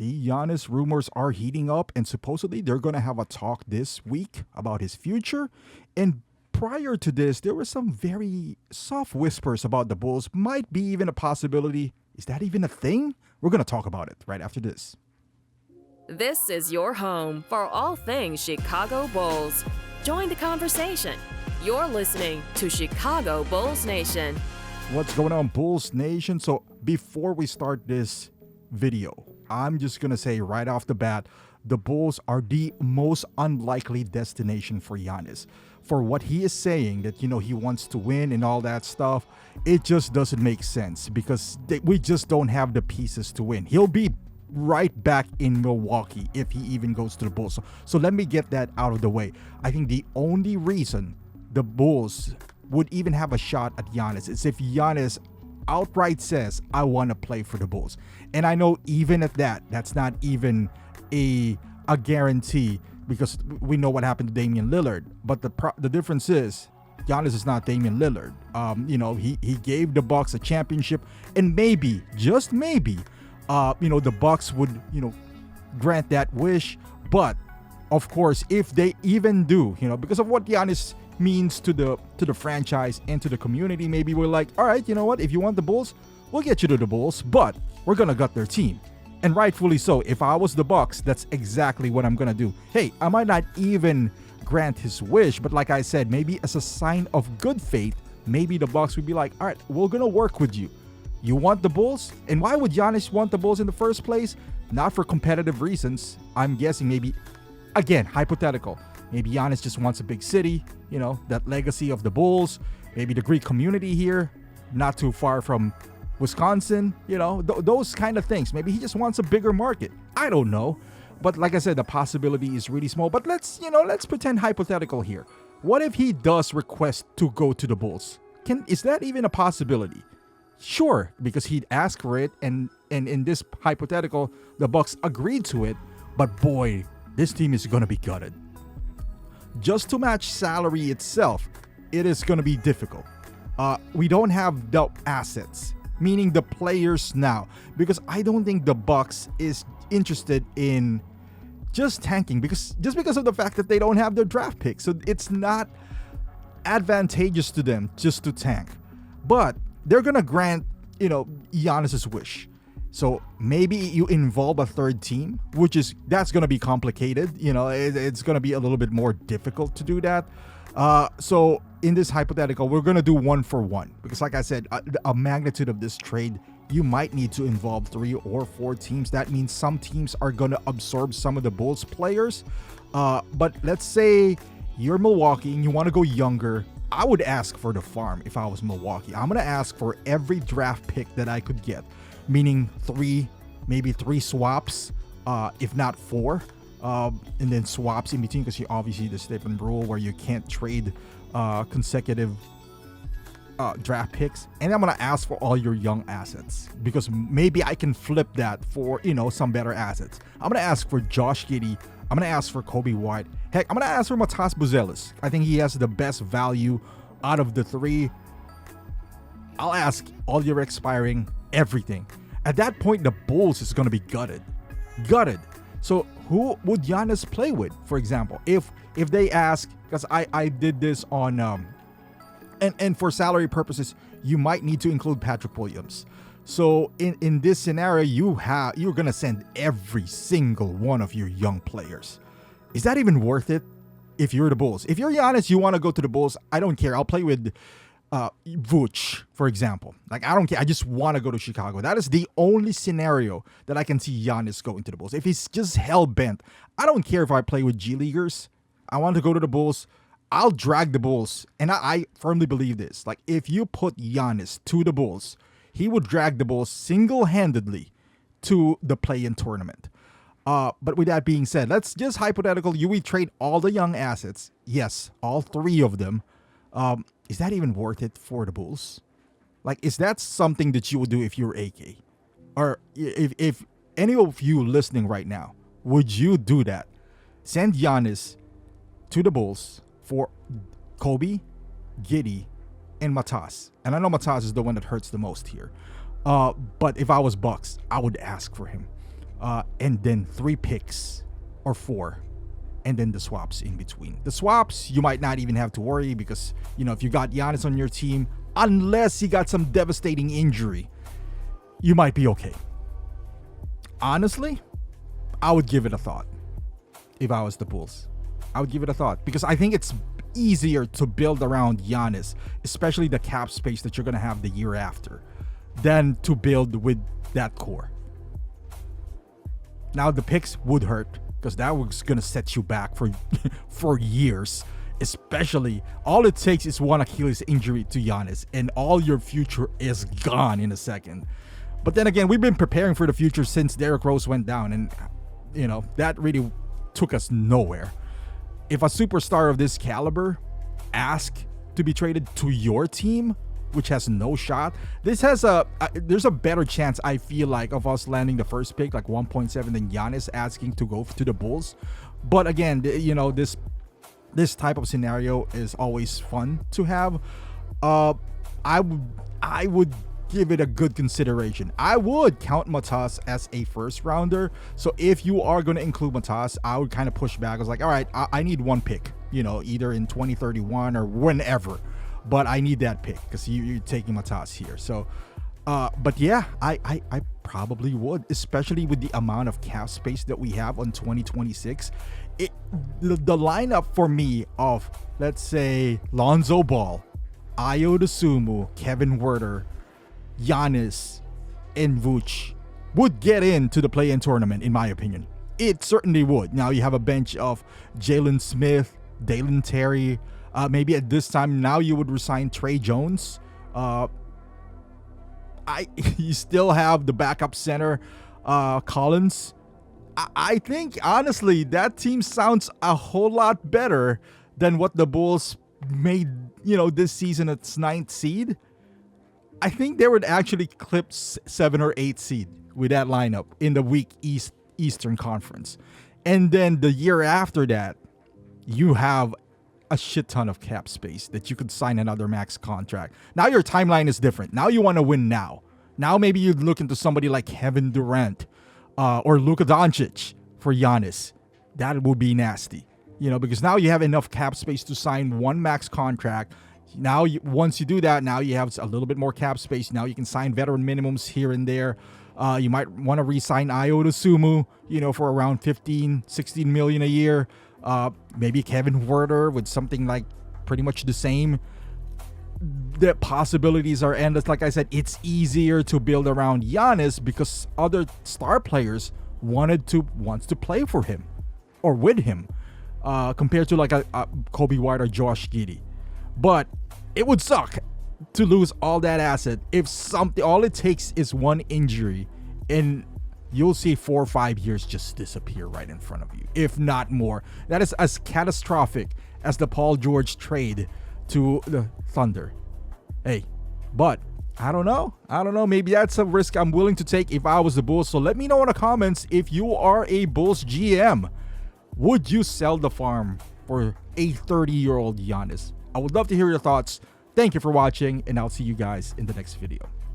The Giannis rumors are heating up, and supposedly they're going to have a talk this week about his future. And prior to this, there were some very soft whispers about the Bulls. Might be even a possibility. Is that even a thing? We're going to talk about it right after this. This is your home for all things Chicago Bulls. Join the conversation. You're listening to Chicago Bulls Nation. What's going on, Bulls Nation? So before we start this video, I'm just going to say right off the bat, the Bulls are the most unlikely destination for Giannis. For what he is saying, that, he wants to win and all that stuff, it just doesn't make sense because we just don't have the pieces to win. He'll be right back in Milwaukee if he even goes to the Bulls. So let me get that out of the way. I think the only reason the Bulls would even have a shot at Giannis is if Giannis outright says, I want to play for the Bulls. And I know even at that, that's not even a guarantee because we know what happened to Damian Lillard. But the difference is Giannis is not Damian Lillard. He gave the Bucks a championship, and maybe, just maybe, the Bucks would, grant that wish. But of course, if they even do, because of what Giannis means to the franchise and to the community, maybe we're like, all right, you know what? If you want the Bulls, we'll get you to the Bulls, but we're gonna gut their team. And rightfully so. If I was the Bucks, that's exactly what I'm gonna do. Hey, I might not even grant his wish, but like I said, maybe as a sign of good faith, maybe the Bucks would be like, all right, we're gonna work with you. You want the Bulls? And why would Giannis want the Bulls in the first place? Not for competitive reasons. I'm guessing maybe, again, hypothetical. Maybe Giannis just wants a big city, that legacy of the Bulls. Maybe the Greek community here, not too far from Wisconsin, those kind of things. Maybe he just wants a bigger market. I don't know. But like I said, the possibility is really small. But let's pretend hypothetical here. What if he does request to go to the Bulls? Is that even a possibility? Sure, because he'd ask for it, and in this hypothetical, the Bucks agreed to it. But boy, this team is going to be gutted. Just to match salary itself, it is going to be difficult. We don't have the assets, meaning the players now, because I don't think the Bucks is interested in just tanking because of the fact that they don't have their draft pick. So it's not advantageous to them just to tank. But they're going to grant, Giannis's wish. So maybe you involve a third team, that's going to be complicated. It's going to be a little bit more difficult to do that. So in this hypothetical, we're going to do 1-for-1 because like I said, a magnitude of this trade, you might need to involve 3 or 4 teams. That means some teams are going to absorb some of the Bulls players. But let's say you're Milwaukee and you want to go younger. I would ask for the farm if I was Milwaukee. I'm going to ask for every draft pick that I could get. Meaning 3 swaps, if not 4, and then swaps in between because you obviously the different rule where you can't trade consecutive draft picks. And I'm gonna ask for all your young assets because maybe I can flip that for some better assets. I'm gonna ask for Josh Giddey. I'm gonna ask for Kobe White. Heck, I'm gonna ask for Matas Buzelis. I think he has the best value out of the 3. I'll ask all your expiring. Everything. At that point, the Bulls is going to be gutted. So who would Giannis play with, for example? If they ask, because I did this on, and for salary purposes, you might need to include Patrick Williams. So in this scenario, you're going to send every single one of your young players. Is that even worth it if you're the Bulls? If you're Giannis, you want to go to the Bulls, I don't care. I'll play with Vooch, for example. Like, I don't care. I just want to go to Chicago. That is the only scenario that I can see Giannis going to the Bulls. If he's just hell-bent, I don't care if I play with G-Leaguers. I want to go to the Bulls. I'll drag the Bulls. And I firmly believe this. Like, if you put Giannis to the Bulls, he would drag the Bulls single-handedly to the play-in tournament. But with that being said, let's just hypothetical. We trade all the young assets. Yes, all 3 of them. Is that even worth it for the Bulls? Like, is that something that you would do if you're AK? Or if any of you listening right now, would you do that? Send Giannis to the Bulls for Kobe, Giddey, and Matas. And I know Matas is the one that hurts the most here. But if I was Bucks, I would ask for him. and then 3 picks or 4, and then the swaps in between. The swaps, you might not even have to worry because, if you got Giannis on your team, unless he got some devastating injury, you might be okay. Honestly, I would give it a thought if I was the Bulls. I would give it a thought because I think it's easier to build around Giannis, especially the cap space that you're going to have the year after, than to build with that core. Now, the picks would hurt because that was going to set you back for years. Especially, all it takes is one Achilles injury to Giannis, and all your future is gone in a second. But then again, we've been preparing for the future since Derrick Rose went down, and that really took us nowhere. If a superstar of this caliber asks to be traded to your team, which has no shot, there's a better chance, I feel like, of us landing the first pick, like 1.7, than Giannis asking to go to the Bulls. But again, this type of scenario is always fun to have. I would give it a good consideration. I would count Matas as a first rounder. So if you are going to include Matas, I would kind of push back. I was like, all right, I need 1 pick, either in 2031 or whenever. But I need that pick because you're taking Matas here. So, but yeah, I probably would, especially with the amount of cap space that we have on 2026. The lineup for me of, let's say, Lonzo Ball, Ayo Dosunmu, Kevin Huerter, Giannis, and Vooch would get into the play-in tournament, in my opinion. It certainly would. Now you have a bench of Jalen Smith, Dalen Terry. Maybe at this time now you would resign Trey Jones. You still have the backup center, Collins. I think honestly that team sounds a whole lot better than what the Bulls made, this season at 9th seed. I think they would actually clip 7 or 8 seed with that lineup in the weak Eastern Conference. And then the year after that, you have a shit ton of cap space that you could sign another max contract. Now your timeline is different. Now you want to win now. Now maybe you'd look into somebody like Kevin Durant or Luka Doncic for Giannis. That would be nasty, because now you have enough cap space to sign 1 max contract. Now, once you do that, now you have a little bit more cap space. Now you can sign veteran minimums here and there. You might want to re-sign Ayo Dosunmu, for around 15, 16 million a year. Maybe Kevin Huerter with something like pretty much the same. The possibilities are endless. Like I said, it's easier to build around Giannis because other star players wants to play for him or with him, compared to like a Kobe White or Josh Giddey. But it would suck to lose all that asset if all it takes is one injury and you'll see 4 or 5 years just disappear right in front of you, if not more. That is as catastrophic as the Paul George trade to the Thunder. Hey, but I don't know. Maybe that's a risk I'm willing to take if I was the Bulls. So let me know in the comments if you are a Bulls GM. Would you sell the farm for a 30-year-old Giannis? I would love to hear your thoughts. Thank you for watching, and I'll see you guys in the next video.